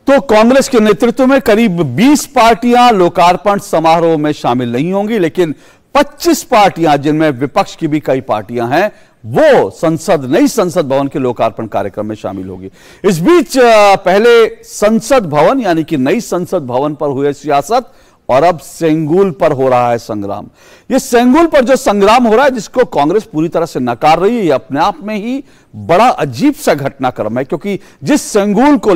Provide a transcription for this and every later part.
तो कांग्रेस के नेतृत्व में करीब 20 पार्टियां लोकार्पण समारोह में शामिल नहीं होंगी, लेकिन 25 पार्टियां, जिनमें विपक्ष की भी कई पार्टियां हैं, वो नई संसद भवन के लोकार्पण कार्यक्रम में शामिल होगी। इस बीच पहले संसद भवन यानी कि नई संसद भवन पर हुए सियासत और अब सेंगुल पर हो रहा है संग्राम। ये सेंगुल पर जो संग्राम हो रहा है, जिसको कांग्रेस पूरी तरह से नकार रही है, ये अपने आप में ही बड़ा अजीब सा घटनाक्रम है, क्योंकि जिस सेंगुल को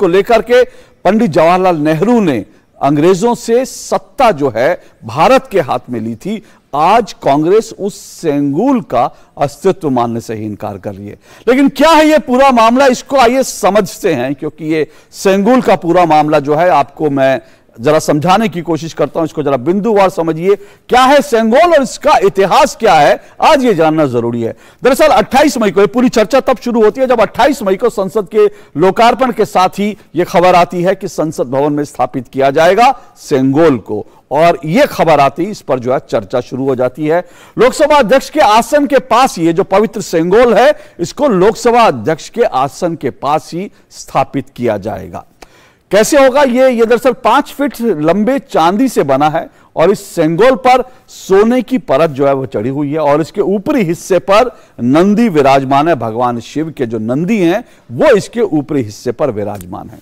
लेकर के पंडित जवाहरलाल नेहरू ने अंग्रेजों से सत्ता जो है भारत के हाथ में ली थी, आज कांग्रेस उस सेंगुल का अस्तित्व मानने से ही इनकार कर रही है। लेकिन क्या है ये पूरा मामला, इसको आइए समझते हैं, क्योंकि ये सेंगुल का पूरा मामला जो है आपको मैं जरा समझाने की कोशिश करता हूं। इसको जरा बिंदुवार समझिए, क्या है सेंगोल और इसका इतिहास क्या है, आज ये जानना जरूरी है। दरअसल 28 मई को, ये पूरी चर्चा तब शुरू होती है जब 28 मई को संसद के लोकार्पण के साथ ही यह खबर आती है कि संसद भवन में स्थापित किया जाएगा सेंगोल को, और यह खबर आती इस पर जो है चर्चा शुरू हो जाती है। लोकसभा अध्यक्ष के आसन के पास ये जो पवित्र सेंगोल है, इसको लोकसभा अध्यक्ष के आसन के पास ही स्थापित किया जाएगा। कैसे होगा ये दरअसल 5 फीट लंबे चांदी से बना है और इस सेंगोल पर सोने की परत जो है वो चढ़ी हुई है और इसके ऊपरी हिस्से पर नंदी विराजमान है। भगवान शिव के जो नंदी हैं वो इसके ऊपरी हिस्से पर विराजमान है।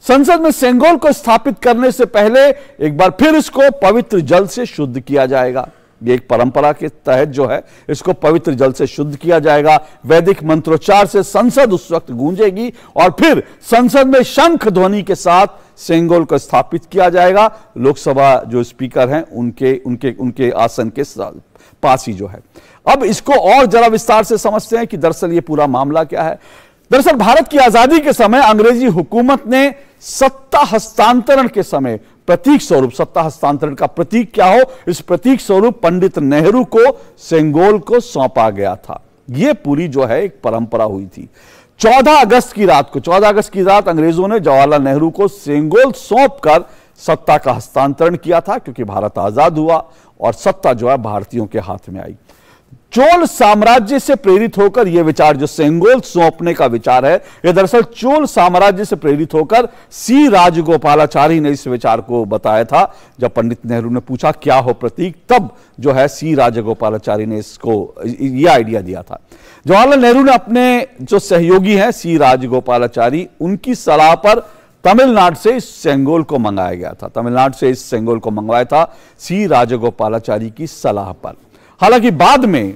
संसद में सेंगोल को स्थापित करने से पहले एक बार फिर इसको पवित्र जल से शुद्ध किया जाएगा। ये एक परंपरा के तहत जो है इसको पवित्र जल से शुद्ध किया जाएगा। वैदिक मंत्रोच्चार से संसद उस वक्त गूंजेगी और फिर संसद में शंख ध्वनि के साथ सेंगोल को स्थापित किया जाएगा। लोकसभा जो स्पीकर हैं उनके आसन के पास ही जो है। अब इसको और जरा विस्तार से समझते हैं कि दरअसल ये पूरा मामला क्या है। दरअसल भारत की आजादी के समय अंग्रेजी हुकूमत ने सत्ता हस्तांतरण के समय प्रतीक स्वरूप, सत्ता हस्तांतरण का प्रतीक क्या हो, इस प्रतीक स्वरूप पंडित नेहरू को सेंगोल को सौंपा गया था। यह पूरी जो है एक परंपरा हुई थी। 14 अगस्त की रात अंग्रेजों ने जवाहरलाल नेहरू को सेंगोल सौंपकर सत्ता का हस्तांतरण किया था, क्योंकि भारत आजाद हुआ और सत्ता जो है भारतीयों के हाथ में आई। चोल साम्राज्य से प्रेरित होकर यह विचार, जो सेंगोल सौंपने का विचार है, यह दरअसल चोल साम्राज्य से प्रेरित होकर सी राजगोपालाचारी ने इस विचार को बताया था। जब पंडित नेहरू ने पूछा क्या हो प्रतीक, तब जो है सी राजगोपालाचारी ने इसको यह आइडिया दिया था। जवाहरलाल नेहरू ने अपने जो सहयोगी हैं सी राजगोपालाचारी, उनकी सलाह पर तमिलनाडु से इस सेंगोल को मंगाया गया था। तमिलनाडु से इस सेंगोल को मंगवाया था सी राजगोपालाचारी की सलाह पर। हालांकि बाद में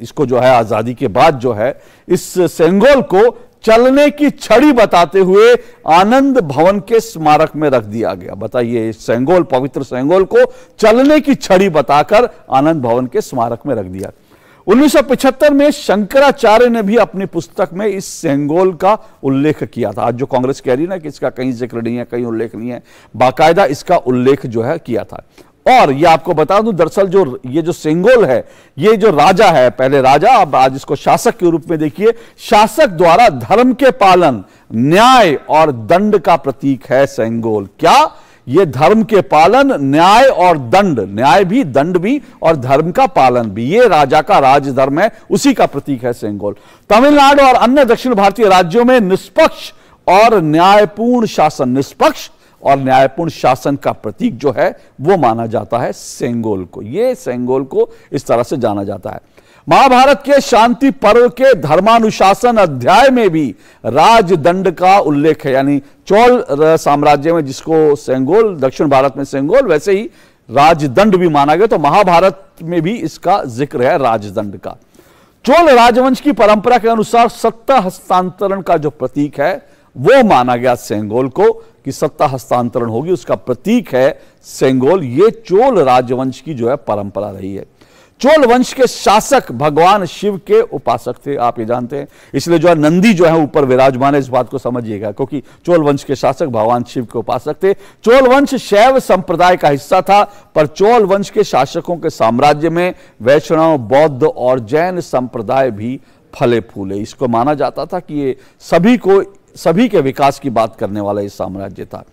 इसको जो है आजादी के बाद जो है इस सेंगोल को चलने की छड़ी बताते हुए आनंद भवन के स्मारक में रख दिया गया। बताइए, सेंगोल, पवित्र सेंगोल को चलने की छड़ी बताकर आनंद भवन के स्मारक में रख दिया। 1975 में शंकराचार्य ने भी अपनी पुस्तक में इस सेंगोल का उल्लेख किया था। आज जो कांग्रेस कह रही है ना कि इसका कहीं जिक्र नहीं है, कहीं उल्लेख नहीं है, बाकायदा इसका उल्लेख जो है किया था। और ये आपको बता दूं, दरअसल ये जो सेंगोल है, ये जो राजा है, पहले राजा, अब आज इसको शासक के रूप में देखिए, शासक द्वारा धर्म के पालन, न्याय और दंड का प्रतीक है सेंगोल। क्या? ये धर्म के पालन, न्याय और दंड, न्याय भी, दंड भी और धर्म का पालन भी, ये राजा का राजधर्म है, उसी का प्रतीक है सेंगोल। तमिलनाडु और अन्य दक्षिण भारतीय राज्यों में निष्पक्ष और न्यायपूर्ण शासन का प्रतीक जो है वो माना जाता है सेंगोल को। ये सेंगोल को इस तरह से जाना जाता है। महाभारत के शांति पर्व के धर्मानुशासन अध्याय में भी राजदंड का उल्लेख है। यानी चोल साम्राज्य में जिसको सेंगोल, दक्षिण भारत में सेंगोल, वैसे ही राजदंड भी माना गया, तो महाभारत में भी इसका जिक्र है राजदंड का। चोल राजवंश की परंपरा के अनुसार सत्ता हस्तांतरण का जो प्रतीक है वो माना गया सेंगोल को, कि सत्ता हस्तांतरण होगी, उसका प्रतीक है सेंगोल। ये चोल राजवंश की जो है परंपरा रही है। चोल वंश के शासक भगवान शिव के उपासक थे, आप ये जानते हैं, इसलिए जो है नंदी जो है ऊपर विराजमान है, इस बात को समझिएगा, क्योंकि चोल वंश के शासक भगवान शिव के उपासक थे। चोल वंश शैव संप्रदाय का हिस्सा था, पर चोल वंश के शासकों के साम्राज्य में वैष्णव, बौद्ध और जैन संप्रदाय भी फले फूले। इसको माना जाता था कि ये सभी के विकास की बात करने वाला ये साम्राज्य था।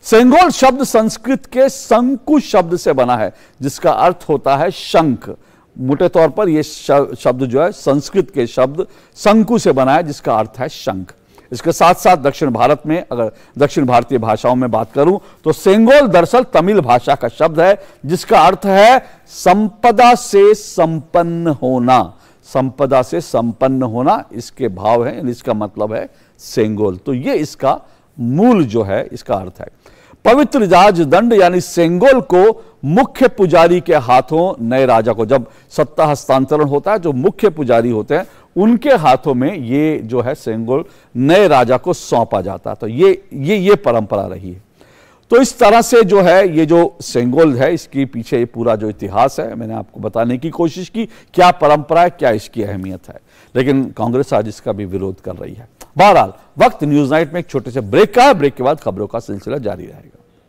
सेंगोल शब्द संस्कृत के शंकु शब्द से बना है, जिसका अर्थ होता है शंख। मोटे तौर पर यह शब्द जो है संस्कृत के शब्द शंकु से बना है, जिसका अर्थ है शंख। इसके साथ साथ दक्षिण भारत में, अगर दक्षिण भारतीय भाषाओं में बात करूं तो सेंगोल दरअसल तमिल भाषा का शब्द है जिसका अर्थ है संपदा से संपन्न होना। संपदा से संपन्न होना इसके भाव है, यानी इसका मतलब है सेंगोल। तो ये इसका मूल जो है इसका अर्थ है। पवित्र राजदंड यानी सेंगोल को मुख्य पुजारी के हाथों नए राजा को, जब सत्ता हस्तांतरण होता है जो मुख्य पुजारी होते हैं उनके हाथों में ये जो है सेंगोल नए राजा को सौंपा जाता है। तो ये परंपरा रही है। तो इस तरह से जो है ये जो सेंगोल है इसके पीछे पूरा जो इतिहास है मैंने आपको बताने की कोशिश की, क्या परंपरा है, क्या इसकी अहमियत है। लेकिन कांग्रेस आज इसका भी विरोध कर रही है। बहरहाल वक्त न्यूज नाइट में एक छोटे से ब्रेक का है। ब्रेक के बाद खबरों का सिलसिला जारी रहेगा।